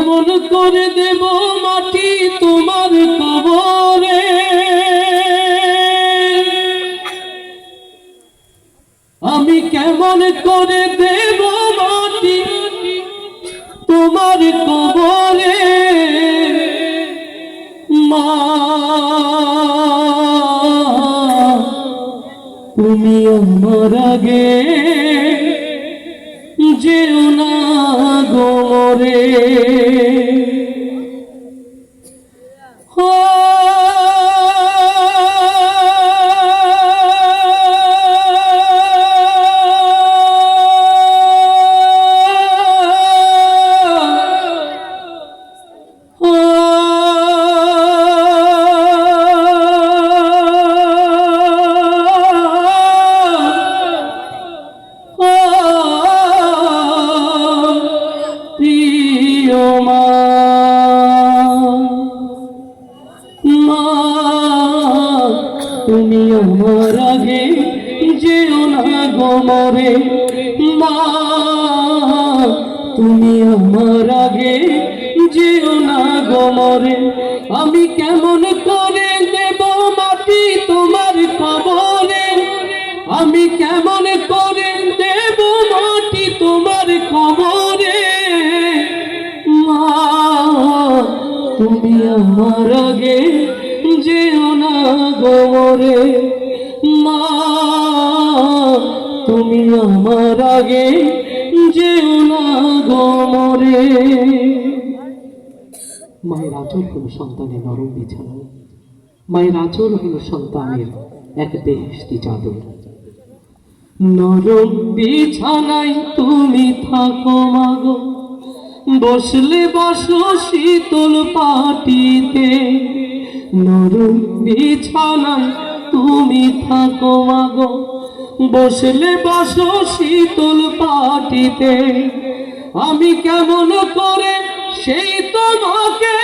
কেমন করে দেব মাটি তোমার কবরে, আমি কেমন করে দেব মাটি তোমার কবরে। মা তুমি আমার আগে যেও না গো মরে। তুমি আমার আগে যেও না গো মরে। মা তুমি আমার আগে যেও না গো মরে। আমি কেমন করে দেব মাটি তোমার কবরে, আমি কেমন করে দেব মাটি তোমার কবরে। মা তুমি আমার আগে যেও না গো মরে। মা তুমি আমার আগে যেও না গো মরে। মায়ের আঁচল হলো সন্তানের নরম বিছানা, মায়ের আঁচল হলো সন্তানের এক বেহেশতি চাদর। নরম বিছানায় তুমি থাকো মাগো, বসলে বসো শীতল পাটিতে। নরম বিছানায় তুমি থাকো মাগো, বসলে বসো শীতল পাটিতে। আমি কেমন করে সেই তোমাকে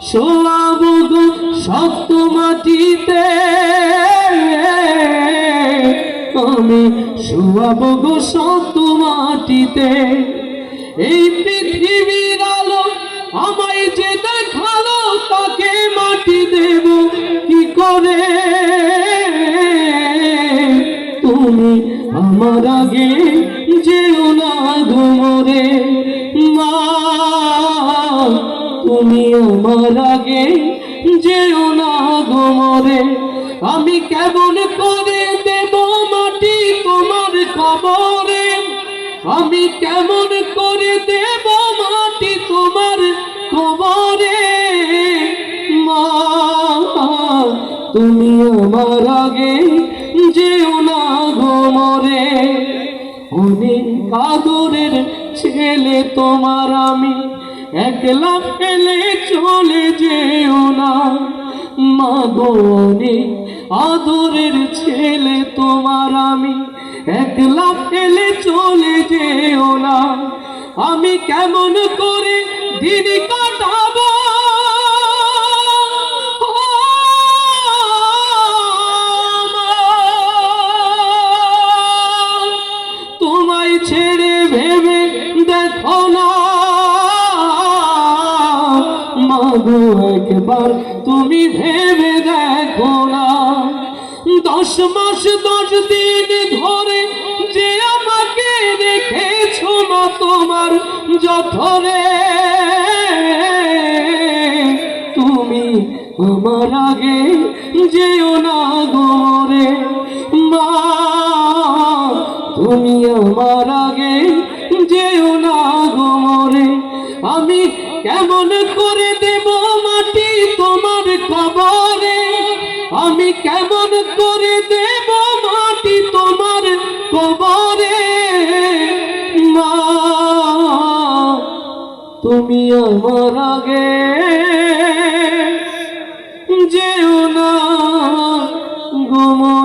শোয়াবো গো শক্ত মাটিতে, আমি শোয়াবো গো শক্ত মাটিতে। এই পৃথিবীর আলো আমায় যে দেখালো, তাকে মাটি দেব কি করে। তুমি আমার আগে যেও না গো মরে। মা তুমি আমার আগে যেও না গো মরে। আমি কেমন করে দেব মাটি তোমার কবরে, আমি কেমন করে দেব মাটি তোমার কবরে। মা তুমি আমার আগে যেও না গো মরে। অনেক আদরের ছেলে তোমার আমি, একলা ফেলে চলে যেও না। মা গো অনেক আদরের ছেলে তোমার আমি, একলা ফেলে চলে যেও না। আমি কেমন করে দিন কাটাবো, তোমায় ছেড়ে ভেবে দেখো না। মাগো একবার তুমি ভেবে দেখো না। 10 মাস 10 দিন ধরে যে আমাকে রেখেছো মা তোমার যঠরে, তুমি আমার আগে যেও না গো মরে। মা তুমি আমার আগে যেও না গো মরে। আমি কেমন করে দেব মাটি তোমার কবরে, আমি কেমন করে দেব মাটি তোমার কবরে। মা তুমি আমার আগে যেও না গো মরে।